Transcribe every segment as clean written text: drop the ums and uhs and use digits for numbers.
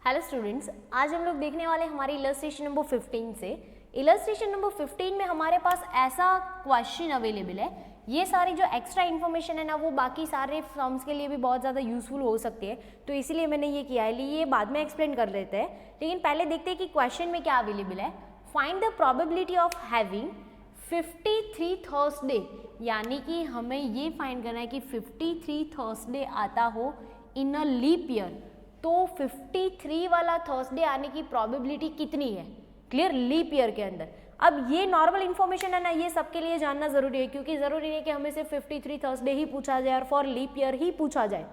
Hello students, आज हम लोग देखने वाले हमारी इलस्ट्रेशन नंबर 15 से। इलस्ट्रेशन नंबर 15 में हमारे पास ऐसा क्वेश्चन अवेलेबल है। ये सारी जो एक्स्ट्रा इन्फॉर्मेशन है ना, वो बाकी सारे फॉर्म्स के लिए भी बहुत ज़्यादा यूजफुल हो सकती है, तो इसीलिए मैंने ये किया है। ये बाद में एक्सप्लेन कर लेते हैं, लेकिन पहले देखते हैं कि क्वेश्चन में क्या अवेलेबल है। Find the probability of having 53 Thursday, यानी कि हमें ये फाइंड करना है कि 53 थर्सडे आता हो इन अ लीप ईयर, तो 53 वाला थर्सडे आने की प्रोबेबिलिटी कितनी है, क्लियर, लीप ईयर के अंदर। अब ये नॉर्मल इन्फॉर्मेशन है ना, ये सबके लिए जानना जरूरी है, क्योंकि जरूरी नहीं है कि हमें सिर्फ 53 थर्सडे ही पूछा जाए और फॉर लीप ईयर ही पूछा जाए।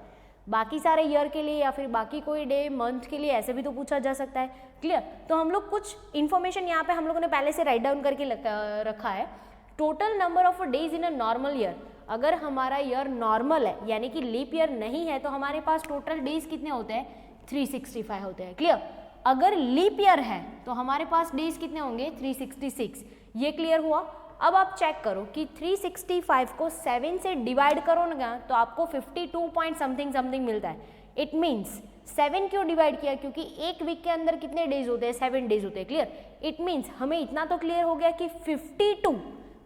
बाकी सारे ईयर के लिए या फिर बाकी कोई डे मंथ के लिए ऐसे भी तो पूछा जा सकता है, क्लियर। तो हम लोग कुछ इन्फॉर्मेशन यहाँ पे हम लोगों ने पहले से राइट डाउन करके रखा है। Total number of days in a normal year, अगर हमारा ईयर नॉर्मल है यानी कि लीप ईयर नहीं है, तो हमारे पास टोटल डेज कितने होते हैं, 365 होते हैं, क्लियर। अगर लीप ईयर है तो हमारे पास डेज कितने होंगे, 366। ये क्लियर हुआ। अब आप चेक करो कि 365 को 7 से डिवाइड करो ना, तो आपको 52 पॉइंट समथिंग समथिंग मिलता है। इट मीन्स 7 क्यों डिवाइड किया, क्योंकि एक वीक के अंदर कितने डेज होते हैं, 7 डेज होते हैं, क्लियर। इट मीन्स हमें इतना तो क्लियर हो गया कि 52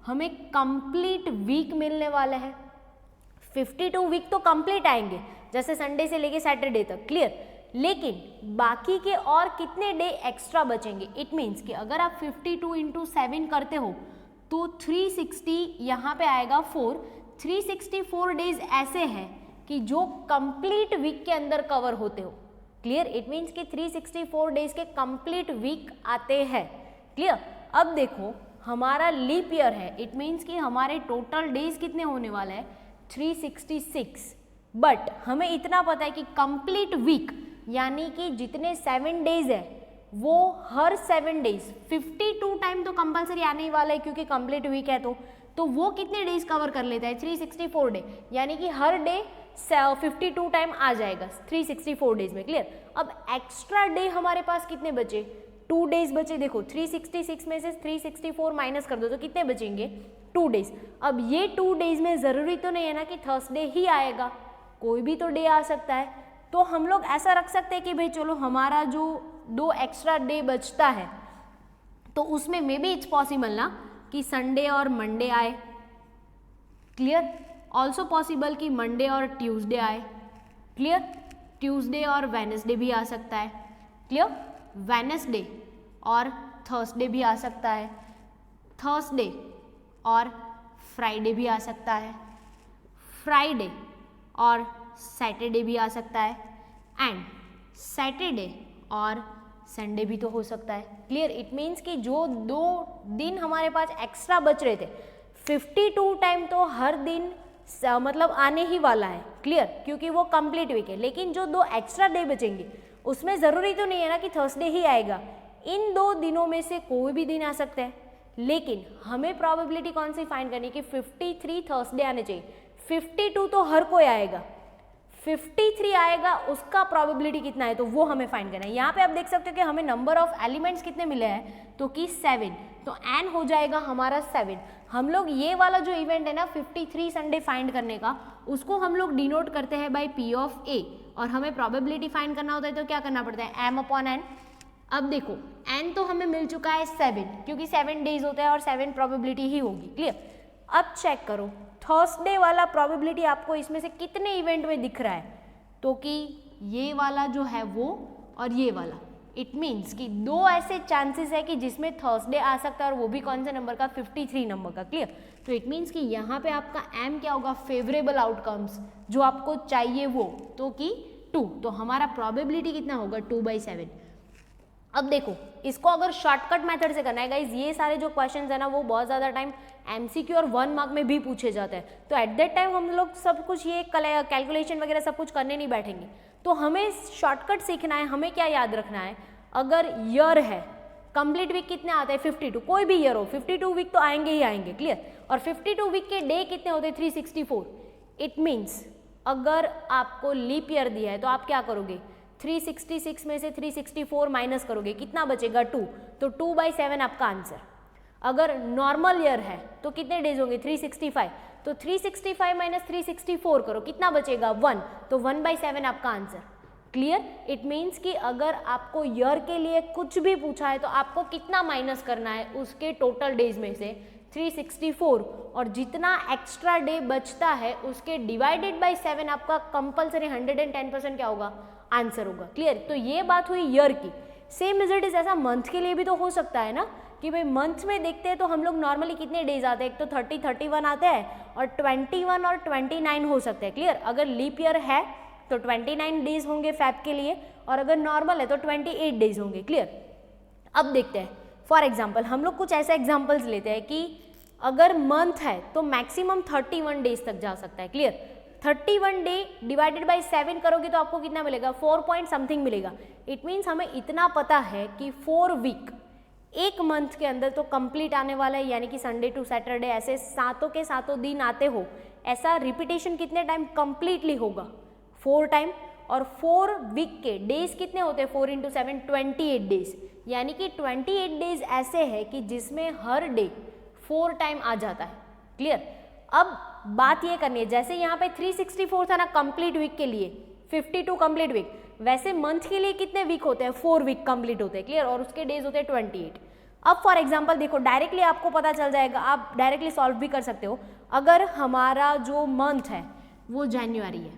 हमें कंप्लीट वीक मिलने वाला है। 52 वीक तो कंप्लीट आएंगे, जैसे संडे से लेके सैटरडे तक, क्लियर। लेकिन बाकी के और कितने डे एक्स्ट्रा बचेंगे। इट मीन्स कि अगर आप 52 इंटू 7 करते हो तो 360 यहाँ पे आएगा 4। 364 डेज ऐसे हैं कि जो कंप्लीट वीक के अंदर कवर होते हो, क्लियर। इट मीन्स कि 364 डेज के कंप्लीट वीक आते हैं, क्लियर। अब देखो हमारा लीप ईयर है, इट मीन्स कि हमारे टोटल डेज कितने होने वाले हैं, 366। बट हमें इतना पता है कि कंप्लीट वीक यानी कि जितने 7 डेज है वो हर 7 डेज 52 टाइम तो कंपलसरी आने ही वाला है, क्योंकि कंप्लीट वीक है तो वो कितने डेज कवर कर लेता है, 364 डे, यानी कि हर डे 52 टाइम आ जाएगा 364 डेज में, क्लियर। अब एक्स्ट्रा डे हमारे पास कितने बचे, 2 डेज बचे। देखो 366 में से 364 माइनस कर दो तो कितने बचेंगे, 2 डेज। अब ये 2 डेज में जरूरी तो नहीं है ना कि थर्सडे ही आएगा, कोई भी तो डे आ सकता है। तो हम लोग ऐसा रख सकते हैं कि भाई चलो हमारा जो 2 एक्स्ट्रा डे बचता है तो उसमें मे बी इट्स पॉसिबल ना कि संडे और मंडे आए, क्लियर। ऑल्सो पॉसिबल कि मंडे और ट्यूसडे आए, क्लियर। ट्यूसडे और वेडनेसडे भी आ सकता है, क्लियर। वेडनेसडे और थर्सडे भी आ सकता है, थर्सडे और फ्राइडे भी आ सकता है, फ्राइडे और सैटरडे भी आ सकता है, एंड सैटरडे और संडे भी तो हो सकता है, क्लियर। इट मीन्स कि जो 2 दिन हमारे पास एक्स्ट्रा बच रहे थे, 52 टाइम तो हर दिन मतलब आने ही वाला है, क्लियर, क्योंकि वो कंप्लीट वीक है। लेकिन जो 2 एक्स्ट्रा डे बचेंगे उसमें ज़रूरी तो नहीं है ना कि थर्सडे ही आएगा, इन 2 दिनों में से कोई भी दिन आ सकता है। लेकिन हमें प्रोबेबिलिटी कौन सी फाइंड करनी कि 53 थर्सडे आने चाहिए। 52 तो हर कोई आएगा, 53 आएगा, उसका प्रोबेबिलिटी कितना है तो वो हमें फाइंड करना है। यहाँ पे आप देख सकते हो कि हमें नंबर ऑफ एलिमेंट्स कितने मिले हैं, तो कि 7, तो एन हो जाएगा हमारा 7। हम लोग ये वाला जो इवेंट है ना 53 संडे फाइंड करने का, उसको हम लोग डिनोट करते हैं बाय P ऑफ A, और हमें प्रोबेबिलिटी फाइंड करना होता है तो क्या करना पड़ता है, m अपॉन n। अब देखो n तो हमें मिल चुका है 7, क्योंकि 7 डेज होता है और 7 प्रोबेबिलिटी ही होगी, क्लियर। अब चेक करो थर्सडे वाला प्रोबेबिलिटी आपको इसमें से कितने इवेंट में दिख रहा है, तो कि ये वाला जो है वो और ये वाला। इट मीन्स कि 2 ऐसे चांसेस है कि जिसमें थर्सडे आ सकता है, और वो भी कौन से नंबर का, 53 नंबर का, क्लियर। तो इट मीन्स कि यहाँ पे आपका एम क्या होगा, फेवरेबल आउटकम्स जो आपको चाहिए वो, तो कि 2, तो हमारा प्रोबेबिलिटी कितना होगा, 2/7। अब देखो इसको अगर शॉर्टकट मेथड से करना है गाइज, ये सारे जो क्वेश्चंस है ना वो बहुत ज़्यादा टाइम एमसीक्यू और 1 मार्क में भी पूछे जाते हैं, तो एट दैट टाइम हम लोग सब कुछ ये कैलकुलेशन वगैरह सब कुछ करने नहीं बैठेंगे। तो हमें शॉर्टकट सीखना है। हमें क्या याद रखना है, अगर ईयर है, कंप्लीट वीक कितने आते हैं, 52, कोई भी ईयर हो 52 वीक तो आएंगे ही आएंगे, क्लियर। और 52 वीक के डे कितने होते हैं, 364। इट मीन्स अगर आपको लीप ईयर दिया है तो आप क्या करोगे, 366 में से 364 माइनस करोगे, कितना बचेगा, 2, तो 2/7 आपका आंसर। अगर नॉर्मल ईयर है तो कितने डेज होंगे, 365, तो 365 माइनस 364 करो, कितना बचेगा, 1, तो 1/7 आपका आंसर। क्लियर? इट मीन्स कि अगर आपको ईयर के लिए कुछ भी पूछा है तो आपको कितना माइनस करना है उसके टोटल डेज में से 364, और जितना एक्स्ट्रा डे बचता है उसके डिवाइडेड बाय 7 आपका कंपलसरी 110% क्या होगा, आंसर होगा। क्लियर? तो ये बात हुई ईयर की। सेम रिजल्ट इज ऐसा मंथ के लिए भी तो हो सकता है ना, कि भाई मंथ में देखते हैं तो हम लोग नॉर्मली कितने डेज आते हैं, एक तो 30, 31 आते हैं और 21 और 29 हो सकते हैं। क्लियर? अगर लीप ईयर है तो 29 डेज होंगे फैब के लिए, और अगर नॉर्मल है तो 28 डेज होंगे। क्लियर? अब देखते हैं फॉर एग्जाम्पल, हम लोग कुछ ऐसे एग्जाम्पल्स लेते हैं कि अगर मंथ है तो मैक्सिमम 31 डेज तक जा सकता है। क्लियर? 31 डे डिवाइडेड बाय 7 करोगे तो आपको कितना मिलेगा, 4 पॉइंट समथिंग मिलेगा। इट मीन्स हमें इतना पता है कि 4 वीक एक मंथ के अंदर तो कंप्लीट आने वाला है, यानी कि संडे टू सैटरडे ऐसे सातों के सातों दिन आते हो, ऐसा रिपीटेशन कितने टाइम कंप्लीटली होगा, 4 टाइम। और 4 वीक के डेज कितने होते हैं, 4 × 7 28 डेज, यानी कि 28 डेज ऐसे है कि जिसमें हर डे 4 टाइम आ जाता है। क्लियर? अब बात ये करनी है, जैसे यहाँ पे 364 था ना कंप्लीट वीक के लिए, 52 कंप्लीट वीक, वैसे मंथ के लिए कितने वीक होते हैं, 4 वीक कंप्लीट होते हैं। क्लियर? और उसके डेज होते हैं 28। अब फॉर एग्जांपल देखो, डायरेक्टली आपको पता चल जाएगा, आप डायरेक्टली सॉल्व भी कर सकते हो। अगर हमारा जो मंथ है वो जनवरी है,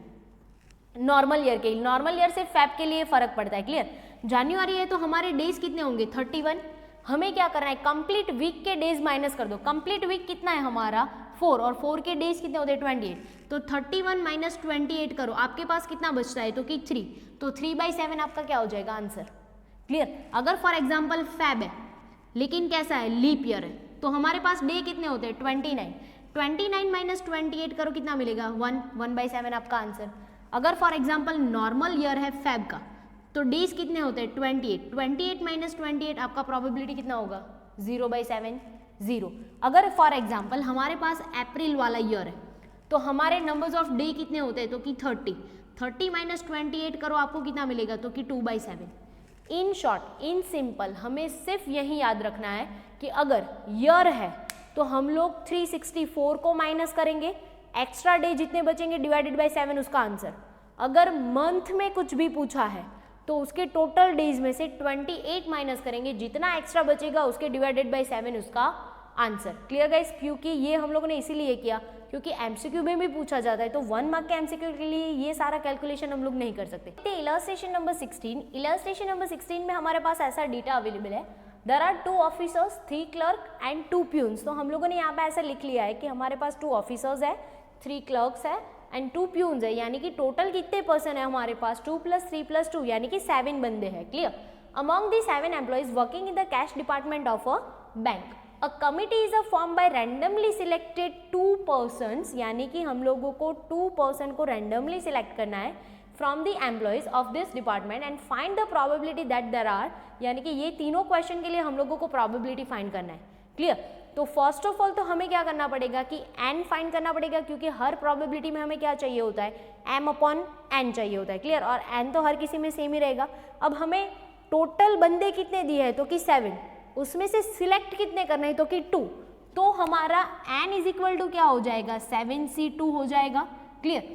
नॉर्मल ईयर के, नॉर्मल ईयर से फैब के लिए फर्क पड़ता है। क्लियर? जनवरी है तो हमारे डेज कितने होंगे, 31। हमें क्या करना है, कंप्लीट वीक के डेज माइनस कर दो। कंप्लीट वीक कितना है हमारा, 4, और 4 के डेज कितने होते हैं, 28। तो 31 माइनस 28 करो, आपके पास कितना बचता है, तो कि 3। तो 3/7 आपका क्या हो जाएगा, आंसर। क्लियर? अगर फॉर एग्जाम्पल फैब है लेकिन कैसा है, लीप ईयर है, तो हमारे पास डे कितने होते हैं, 29। 29 माइनस 28 करो, कितना मिलेगा, 1/7 आपका आंसर। अगर फॉर एग्जाम्पल नॉर्मल ईयर है फैब का, तो डेज कितने होते हैं, 28। 28 माइनस 28 आपका प्रोबेबिलिटी कितना होगा, 0/7, 0। अगर फॉर एग्जाम्पल हमारे पास अप्रैल वाला ईयर है तो हमारे नंबर्स ऑफ डे कितने होते हैं, तो कि 30 माइनस 28 करो, आपको कितना मिलेगा, तो कि 2/7। इन शॉर्ट, इन सिंपल, हमें सिर्फ यही याद रखना है कि अगर ईयर है तो हम लोग 364 को माइनस करेंगे, एक्स्ट्रा डे जितने बचेंगे डिवाइडेड बाय 7 उसका आंसर। अगर मंथ में कुछ भी पूछा है तो उसके टोटल डेज में से 28 माइनस करेंगे, जितना एक्स्ट्रा बचेगा उसके डिवाइडेड बाय 7 उसका आंसर। Clear guys? क्योंकि ये हम लोगों ने इसीलिए किया क्योंकि एमसीक्यू में भी पूछा जाता है, तो 1 मार्क के एमसीक्यू के लिए ये सारा कैलकुलेशन हम लोग नहीं कर सकते। इलस्ट्रेशन नंबर 16, इलस्ट्रेशन नंबर 16 में हमारे पास ऐसा डेटा अवेलेबल है, there are 2 officers, 3 clerk and 2 peons. तो हम लोगों ने यहाँ पे ऐसा लिख लिया है कि हमारे पास 2 ऑफिसर्स है, 3 क्लर्क्स है एंड 2 प्यून्स है, यानी कि टोटल कितने पर्सन है हमारे पास, 2 + 3 + 2 यानी कि 7 बंदे हैं। Clear? Among the 7 employees working in the cash department of a bank, a committee is a form by randomly selected 2 persons, यानी कि हम लोगों को 2 पर्सन को रैंडमली सिलेक्ट करना है from the employees of this department and find the probability that there are, यानी कि ये तीनों क्वेश्चन के लिए हम लोगों को प्रोबेबिलिटी फाइंड करना है। क्लियर? तो फर्स्ट ऑफ ऑल तो हमें क्या करना पड़ेगा कि n फाइंड करना पड़ेगा, क्योंकि हर प्रोबेबिलिटी में हमें क्या चाहिए होता है, m/n चाहिए होता है। क्लियर? और n तो हर किसी में सेम ही रहेगा। अब हमें टोटल बंदे कितने दिए हैं, तो कि 7, उसमें से सिलेक्ट कितने करने हैं, तो कि 2। तो हमारा n = क्या हो जाएगा, 7c2 हो जाएगा। क्लियर?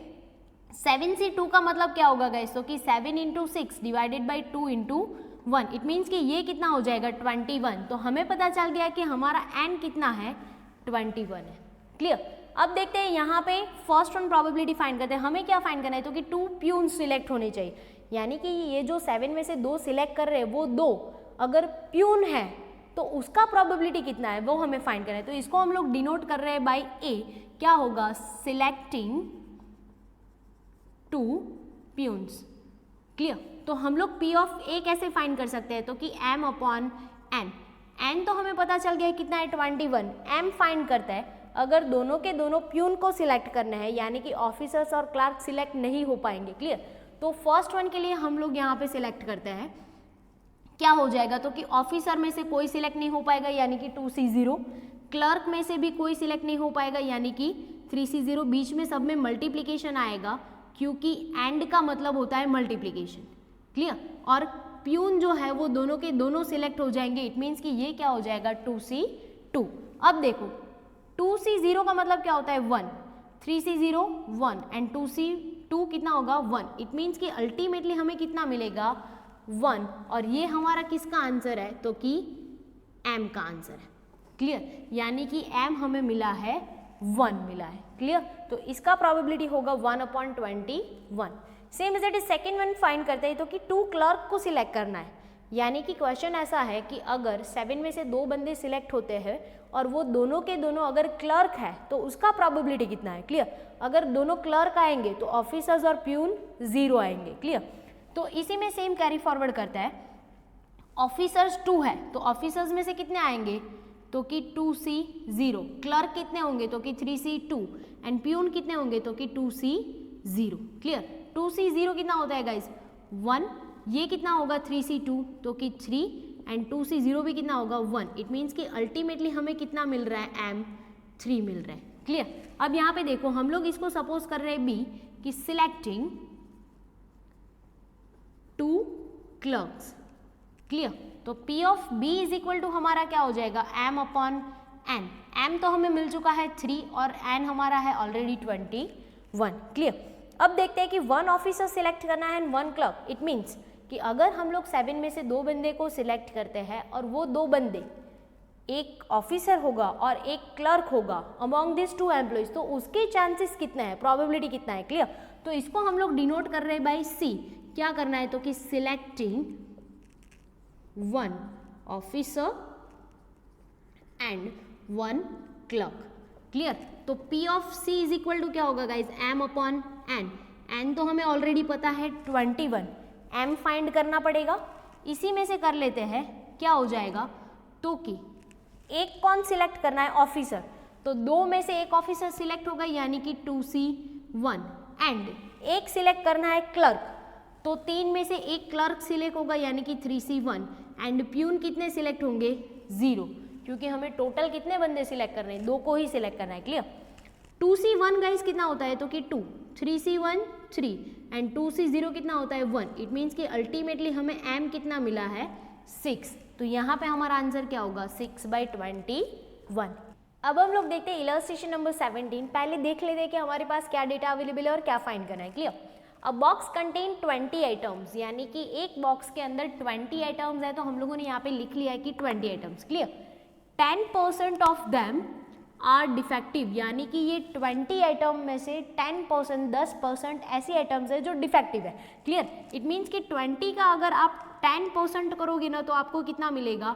7c2 का मतलब क्या होगा गाइस, तो कि 7 × 6 डिवाइडेड बाई 2 × 1, इट मीन्स कि ये कितना हो जाएगा, 21। तो हमें पता चल गया कि हमारा n कितना है, 21 है। क्लियर? अब देखते हैं यहाँ पे फर्स्ट वन प्रोबेबिलिटी फाइंड करते हैं। हमें क्या फाइंड करना है, तो कि 2 प्यून सिलेक्ट होने चाहिए, यानी कि ये जो 7 में से 2 सिलेक्ट कर रहे हैं वो 2 अगर प्यून है तो उसका प्रोबेबिलिटी कितना है वो हमें फाइंड करना है। तो इसको हम लोग डिनोट कर रहे हैं बाय ए, क्या होगा, सिलेक्टिंग 2 प्यून्स। क्लियर? तो हम लोग P ऑफ A कैसे फाइंड कर सकते हैं, तो कि m/n, n तो हमें पता चल गया है कितना है, 21। m फाइंड करता है अगर दोनों के दोनों प्यून को सिलेक्ट करना है, यानी कि ऑफिसर्स और क्लार्क सिलेक्ट नहीं हो पाएंगे। क्लियर? तो फर्स्ट वन के लिए हम लोग यहाँ पे सिलेक्ट करते हैं, क्या हो जाएगा, तो कि ऑफिसर में से कोई सिलेक्ट नहीं हो पाएगा, यानी कि 2c0, क्लर्क में से भी कोई सिलेक्ट नहीं हो पाएगा, यानी कि 3c0, बीच में सब में मल्टीप्लीकेशन आएगा क्योंकि एंड का मतलब होता है मल्टीप्लीकेशन। क्लियर? और प्यून जो है वो दोनों के दोनों सिलेक्ट हो जाएंगे, इट मीन्स कि ये क्या हो जाएगा, 2c2। अब देखो 2c0 का मतलब क्या होता है, 1, 3c0 1 एंड 2c 2 कितना होगा 1, इट मीन्स कि अल्टीमेटली हमें कितना मिलेगा 1, और ये हमारा किसका आंसर है, तो कि m का आंसर है। क्लियर, यानी कि m हमें मिला है 1 मिला है। क्लियर, तो इसका प्रोबेबिलिटी होगा 1/21। Same as it is second one find करते हैं, तो कि 2 क्लर्क को सिलेक्ट करना है, यानी कि क्वेश्चन ऐसा है कि अगर 7 में से 2 बंदे सिलेक्ट होते हैं और वो दोनों के दोनों अगर क्लर्क है तो उसका प्रोबेबिलिटी कितना है। क्लियर, अगर दोनों क्लर्क आएंगे तो ऑफिसर्स और प्यून 0 आएंगे। क्लियर, तो इसी में सेम कैरी फॉरवर्ड करता है, ऑफिसर्स 2 है तो ऑफिसर्स में से कितने आएंगे, तो कि 2C 0, क्लर्क कितने होंगे, तो कि 3C 2, एंड प्यून कितने होंगे, तो कि 2C 0। क्लियर, 2C 0 कितना होता है गाइज 1, ये कितना होगा 3C 2, तो कि 3, एंड 2C 0 भी कितना होगा 1, इट मीन्स कि अल्टीमेटली हमें कितना मिल रहा है m 3 मिल रहा है। क्लियर, अब यहाँ पे देखो हम लोग इसको सपोज कर रहे हैं बी कि सिलेक्टिंग 2 क्लर्क्स। क्लियर, तो P of B is equal to हमारा क्या हो जाएगा m/n, m तो हमें मिल चुका है 3 और n हमारा है ऑलरेडी 21। क्लियर, अब देखते हैं कि 1 ऑफिसर सिलेक्ट करना है एंड 1 क्लर्क। इट मीन्स कि अगर हम लोग 7 में से 2 बंदे को सिलेक्ट करते हैं और वो 2 बंदे, एक ऑफिसर होगा और एक क्लर्क होगा अमॉन्ग दिस 2 एम्प्लॉइज, तो उसके चांसेस कितना है, प्रोबेबिलिटी कितना है। क्लियर, तो इसको हम लोग डिनोट कर रहे हैं बाय C। क्या करना है, तो कि selecting 1 officer and 1 clerk. Clear, तो P of C is equal to क्या होगा गाइज m/n, n तो हमें ऑलरेडी पता है 21, m फाइंड करना पड़ेगा, इसी में से कर लेते हैं, क्या हो जाएगा, तो कि एक कौन सिलेक्ट करना है ऑफिसर, तो 2 में से एक ऑफिसर सिलेक्ट होगा यानी कि 2C 1, एंड एक सिलेक्ट करना है क्लर्क, तो 3 में से एक क्लर्क सिलेक्ट होगा यानी कि 3C 1, एंड प्यून कितने सिलेक्ट होंगे 0, क्योंकि हमें टोटल कितने बंदे सिलेक्ट करने हैं, 2 को ही सिलेक्ट करना है। क्लियर, 2C 1 गाइस कितना होता है, तो कि 2, 3C 1 3, एंड 2C 0 कितना होता है 1, इट मीन्स कि अल्टीमेटली हमें m कितना मिला है 6, तो यहाँ पे हमारा आंसर क्या होगा 6/21। अब हम लोग देखते हैं इलस्ट्रेशन नंबर 17। पहले देख लेते हैं कि हमारे पास क्या डेटा अवेलेबल है और क्या फाइंड करना है। क्लियर, अ बॉक्स कंटेन 20 आइटम्स, यानी कि एक बॉक्स के अंदर 20 आइटम्स है, तो हम लोगों ने यहाँ पे लिख लिया है कि 20 items. Clear, 10% of them are defective, यानी कि ये 20 आइटम में से 10%, 10% ऐसी आइटम्स है जो डिफेक्टिव है। क्लियर, इट मीन्स कि 20 का अगर आप 10% करोगे ना तो आपको कितना मिलेगा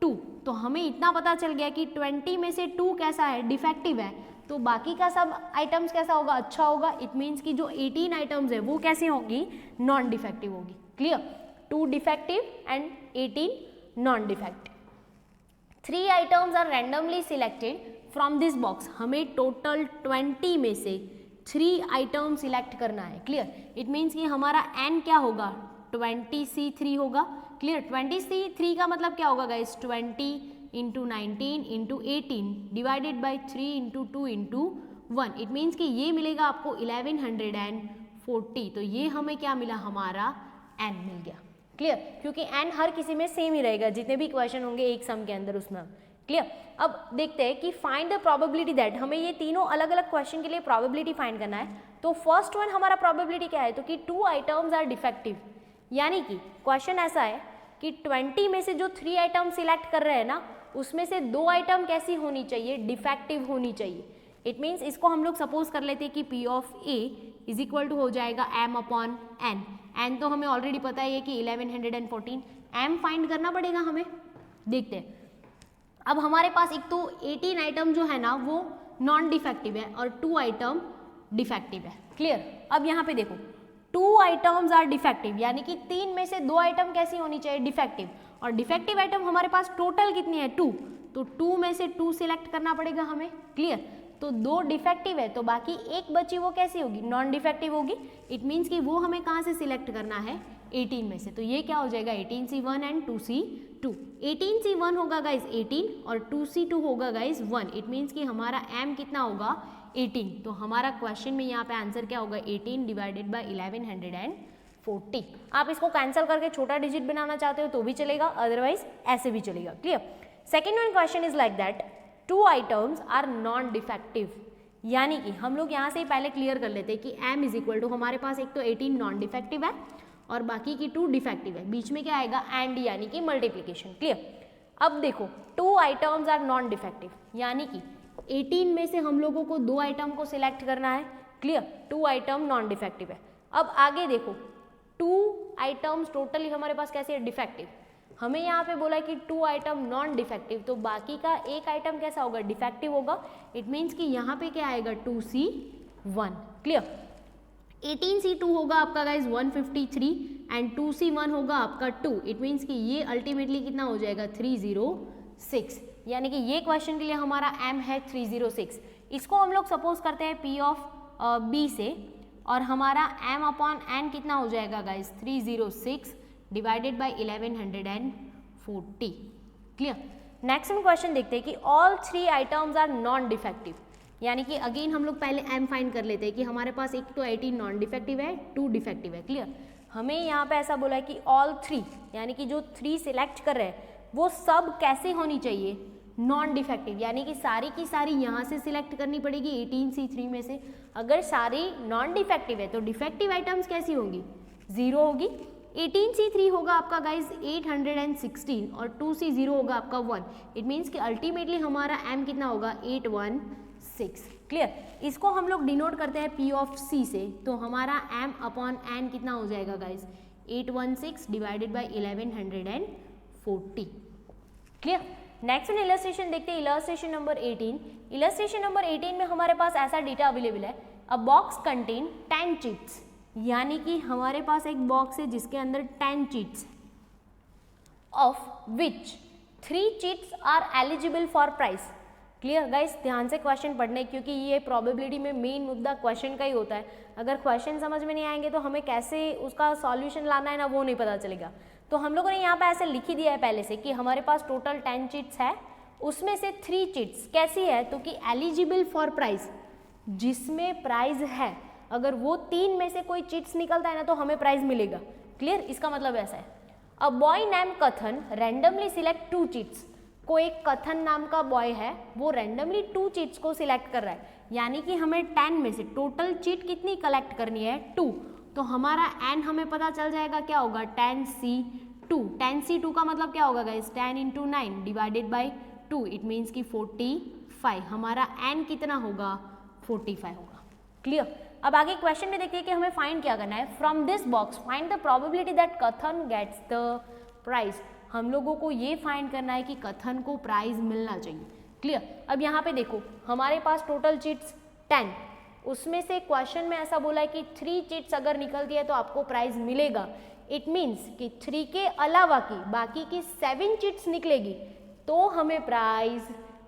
2, तो हमें इतना पता चल गया कि 20 में से 2 कैसा है, डिफेक्टिव है, तो बाकी का सब आइटम्स कैसा होगा, अच्छा होगा। इट मीन्स कि जो 18 आइटम्स है वो कैसी होगी, नॉन डिफेक्टिव होगी। Clear, 2 defective and 18 non defective. 3 items are randomly selected from this box, हमें टोटल 20 में से 3 आइटम सिलेक्ट करना है। क्लियर, इट मीन्स कि हमारा n क्या होगा 20C3 होगा। क्लियर, 20C3 का मतलब क्या होगा guys, 20 into 19 into 18 divided by 3 into 2 into 1, it means कि ये मिलेगा आपको 1140, तो ये हमें क्या मिला, हमारा n मिल गया। क्लियर, क्योंकि n हर किसी में सेम ही रहेगा, जितने भी क्वेश्चन होंगे एक सम के अंदर उसमें। क्लियर, अब देखते हैं कि फाइंड द प्रोबेबिलिटी दैट, हमें ये तीनों अलग अलग क्वेश्चन के लिए प्रोबेबिलिटी फाइंड करना है। तो फर्स्ट वन हमारा प्रोबेबिलिटी क्या है, तो कि 2 आइटम्स आर डिफेक्टिव, यानी कि क्वेश्चन ऐसा है कि 20 में से जो 3 आइटम सिलेक्ट कर रहे हैं ना, उसमें से 2 आइटम कैसी होनी चाहिए, डिफेक्टिव होनी चाहिए। इट मीन्स इसको हम लोग सपोज कर लेते हैं कि P of A is equal to हो जाएगा m/n, n तो हमें ऑलरेडी पता है कि 1114, m फाइंड करना पड़ेगा हमें। देखते हैं, अब हमारे पास एक तो 18 आइटम जो है ना वो नॉन डिफेक्टिव है और 2 आइटम डिफेक्टिव है। क्लियर, अब यहाँ पे देखो 2 आइटम्स आर डिफेक्टिव, यानी कि 3 में से 2 आइटम कैसी होनी चाहिए, डिफेक्टिव, और डिफेक्टिव आइटम हमारे पास टोटल कितनी है 2, तो 2 में से 2 सिलेक्ट करना पड़ेगा हमें। क्लियर, तो 2 डिफेक्टिव है तो बाकी एक बची वो कैसी होगी, नॉन डिफेक्टिव होगी। इट मीन्स कि वो हमें कहाँ से सिलेक्ट करना है, 18 में से, तो ये क्या हो जाएगा 18C1 एंड 2C2। 18C1 होगा गाइज 18 और 2C2 होगा गाइज 1, इट मीन्स कि हमारा m कितना होगा 18, तो हमारा क्वेश्चन में यहाँ पे आंसर क्या होगा 18 डिवाइडेड बाय 1140। आप इसको कैंसिल करके छोटा डिजिट बनाना चाहते हो तो भी चलेगा, अदरवाइज ऐसे भी चलेगा। Clear, second one question is like that 2 items are non defective, यानी कि हम लोग यहाँ से ही पहले क्लियर कर लेते हैं कि m इज इक्वल टू हमारे पास एक तो 18 नॉन डिफेक्टिव है और बाकी की 2 डिफेक्टिव है, बीच में क्या आएगा एंड यानी कि मल्टीप्लीकेशन। क्लियर। अब देखो 2 आइटम्स आर नॉन डिफेक्टिव, यानी कि 18 में से हम लोगों को 2 आइटम को सिलेक्ट करना है। क्लियर, 2 आइटम नॉन डिफेक्टिव है। अब आगे देखो 2 आइटम्स टोटली हमारे पास कैसे है डिफेक्टिव, हमें यहाँ पे बोला है कि 2 आइटम नॉन डिफेक्टिव, तो बाकी का एक आइटम कैसा होगा डिफेक्टिव होगा। इट मीन्स कि यहाँ पे क्या आएगा 2C1। क्लियर, 18C2 होगा आपका गाइज 153 एंड 2C1 होगा आपका 2। इट मीन्स कि ये अल्टीमेटली कितना हो जाएगा 306, यानी कि ये क्वेश्चन के लिए हमारा m है 306। इसको हम लोग सपोज करते हैं P ऑफ B से, और हमारा m अपॉन n कितना हो जाएगा guys 306 divided by 1140। Clear. Next हम क्वेश्चन देखते हैं कि all 3 items are non defective, यानी कि अगेन हम लोग पहले m फाइंड कर लेते हैं कि हमारे पास एक तो 18 नॉन डिफेक्टिव है, 2 डिफेक्टिव है। क्लियर, हमें यहाँ पे ऐसा बोला है कि ऑल 3, यानी कि जो 3 सिलेक्ट कर रहे हैं वो सब कैसे होनी चाहिए नॉन डिफेक्टिव, यानी कि सारी की सारी यहाँ से सिलेक्ट करनी पड़ेगी 18C3 में से। अगर सारी नॉन डिफेक्टिव है तो डिफेक्टिव आइटम्स कैसी होंगी 0 होगी। 18C3 होगा आपका गाइज 816 और 2C0 होगा आपका 1। इट मीन्स कि अल्टीमेटली हमारा m कितना होगा 816। क्लियर, इसको हम लोग डिनोट करते हैं P ऑफ C से, तो हमारा m अपॉन n कितना हो जाएगा guys 816 divided by 1140। Clear. Next illustration देखते हैं, इलस्ट्रेशन नंबर 18। इलस्ट्रेशन नंबर 18 में हमारे पास ऐसा डेटा अवेलेबल है, अ बॉक्स कंटेन 10 चिट्स, यानी कि हमारे पास एक बॉक्स है जिसके अंदर 10 chits, of which 3 chits are eligible for prize. Clear guys, ध्यान से क्वेश्चन पढ़ने, क्योंकि ये प्रोबेबिलिटी में मेन मुद्दा क्वेश्चन का ही होता है। अगर क्वेश्चन समझ में नहीं आएंगे तो हमें कैसे उसका सॉल्यूशन लाना है ना, वो नहीं पता चलेगा। तो हम लोगों ने यहाँ पे ऐसे लिख ही दिया है पहले से कि हमारे पास टोटल 10 चिट्स है, उसमें से 3 चिट्स कैसी है तो कि एलिजिबल फॉर प्राइस, जिसमें प्राइज है। अगर वो 3 में से कोई चिट्स निकलता है ना तो हमें प्राइज मिलेगा। क्लियर, इसका मतलब ऐसा है। अ बॉय नेम कथन रैंडमली सिलेक्ट 2 चिट्स, को एक कथन नाम का बॉय है, वो रैंडमली 2 चिट्स को सिलेक्ट कर रहा है, यानी कि हमें 10 में से टोटल चिट कितनी कलेक्ट करनी है 2। तो हमारा n हमें पता चल जाएगा क्या होगा 10C2। 10C2 का मतलब क्या होगा guys 10 into 9 divided by 2, it means कि 45। हमारा n कितना होगा 45 होगा। क्लियर। अब आगे क्वेश्चन में देखिए कि हमें फाइंड क्या करना है। From this box find the probability that कथन गेट्स द प्राइज। हम लोगों को ये फाइंड करना है कि कथन को प्राइज मिलना चाहिए। क्लियर। अब यहाँ पे देखो हमारे पास टोटल चिट्स 10, उसमें से क्वेश्चन में ऐसा बोला है कि 3 चिट्स अगर निकलती है तो आपको प्राइज मिलेगा। इट मीन्स कि 3 के अलावा की बाकी की 7 चिट्स निकलेगी तो हमें प्राइज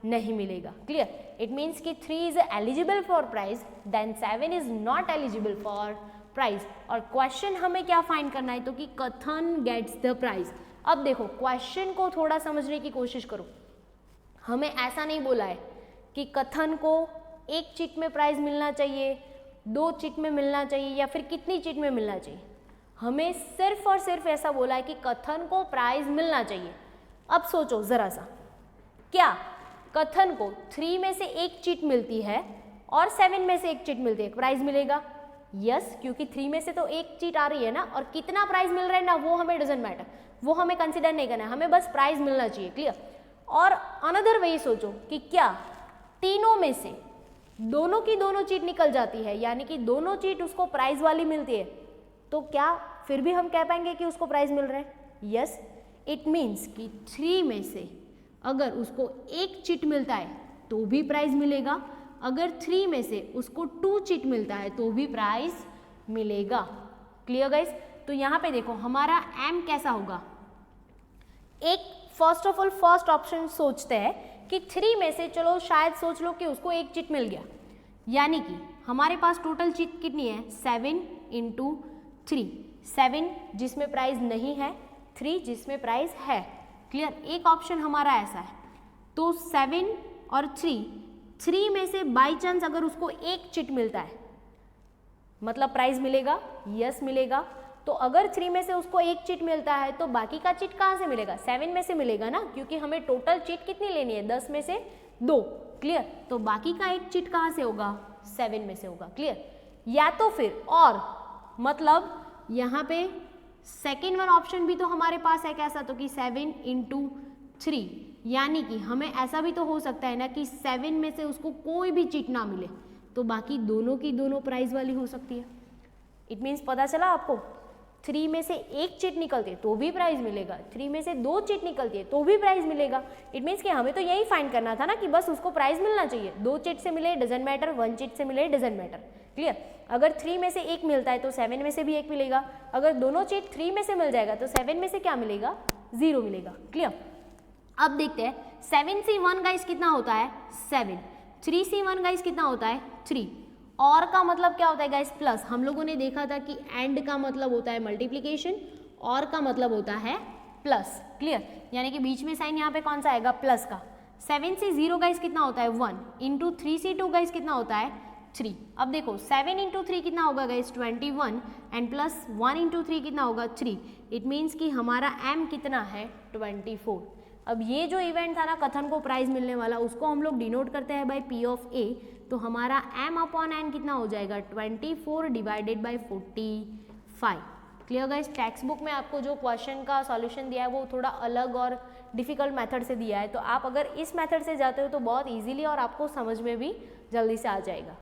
नहीं मिलेगा। क्लियर। इट मीन्स कि 3 is eligible for prize, then 7 is not eligible for prize. और क्वेश्चन हमें क्या फाइंड करना है तो कि कथन गेट्स द प्राइज। अब देखो क्वेश्चन को थोड़ा समझने की कोशिश करो। हमें ऐसा नहीं बोला है कि कथन को 1 चिट में प्राइज मिलना चाहिए, 2 चिट में मिलना चाहिए या फिर कितनी चिट में मिलना चाहिए। हमें सिर्फ और सिर्फ ऐसा बोला है कि कथन को प्राइज मिलना चाहिए। अब सोचो जरा सा, क्या कथन को 3 में से 1 चिट मिलती है और 7 में से 1 चिट मिलती है, प्राइज मिलेगा? यस, क्योंकि 3 में से तो 1 चिट आ रही है ना, और कितना प्राइज मिल रहा है ना वो हमें डजंट मैटर, वो हमें कंसिडर नहीं करना है, हमें बस प्राइज मिलना चाहिए। क्लियर। और अनदर वे सोचो कि क्या तीनों में से दोनों की दोनों चीट निकल जाती है, यानी कि दोनों चीट उसको प्राइज वाली मिलती है, तो क्या फिर भी हम कह पाएंगे कि उसको प्राइज मिल रहा है? यस। इट मीन्स कि 3 में से अगर उसको 1 चिट मिलता है तो भी प्राइज मिलेगा, अगर 3 में से उसको 2 चिट मिलता है तो भी प्राइज मिलेगा। Clear guys. तो यहाँ पे देखो हमारा m कैसा होगा। एक first of all first option सोचते हैं कि 3 में से चलो शायद सोच लो कि उसको 1 चिट मिल गया, यानी कि हमारे पास टोटल चिट कितनी है 7 इंटू 3, 7 जिसमें प्राइज नहीं है, 3 जिसमें प्राइज है। क्लियर। एक ऑप्शन हमारा ऐसा है, तो 7 और 3 में से बाई चांस अगर उसको 1 चिट मिलता है मतलब प्राइज मिलेगा? यस मिलेगा। तो अगर 3 में से उसको 1 चिट मिलता है तो बाकी का चिट कहाँ से मिलेगा? 7 में से मिलेगा ना, क्योंकि हमें टोटल चिट कितनी लेनी है 10 में से 2, क्लियर। तो बाकी का एक चिट कहाँ से होगा, 7 में से होगा, क्लियर। या तो फिर और मतलब यहाँ पे सेकेंड वन ऑप्शन भी तो हमारे पास है कैसा, तो कि 7 × 3, यानी कि हमें ऐसा भी तो हो सकता है ना कि 7 में से उसको कोई भी चिट ना मिले तो बाकी दोनों की दोनों प्राइस वाली हो सकती है। इट मीन्स पता चला आपको, 3 में से एक चिट निकलती है तो भी प्राइस मिलेगा, 3 में से 2 चिट निकलती है तो भी प्राइस मिलेगा। इट मीन्स कि हमें तो यही फाइंड करना था ना कि बस उसको प्राइस मिलना चाहिए, 2 चिट से मिले डजेंट मैटर, 1 चिट से मिले डजेंट मैटर, क्लियर। अगर 3 में से एक मिलता है तो 7 में से भी एक मिलेगा, अगर दोनों चिट 3 में से मिल जाएगा तो 7 में से क्या मिलेगा, 0 मिलेगा, क्लियर। अब देखते हैं 7C1 गाइस कितना होता है, 7, 3C1 गाइस कितना होता है, 3, और का मतलब क्या होता है गाइस, प्लस। हम लोगों ने देखा था कि एंड का मतलब होता है मल्टीप्लिकेशन, और का मतलब होता है प्लस, क्लियर। यानी कि बीच में साइन यहाँ पे कौन सा आएगा, प्लस का। 7C0 गाइस कितना होता है, 1, × 3C2 गाइस कितना होता है, 3। अब देखो 7 × 3 कितना होगा गाइस, 21, एंड प्लस 1 × 3 कितना होगा, 3। इट मीन्स कि हमारा m कितना है, 24। अब ये जो इवेंट था ना कथन को प्राइज मिलने वाला, उसको हम लोग डिनोट करते हैं बाय P ऑफ A, तो हमारा m/n कितना हो जाएगा, 24 divided by 45, clear guys. Text book में आपको जो क्वेश्चन का सॉल्यूशन दिया है वो थोड़ा अलग और डिफिकल्ट मेथड से दिया है, तो आप अगर इस मेथड से जाते हो तो बहुत इजीली और आपको समझ में भी जल्दी से आ जाएगा।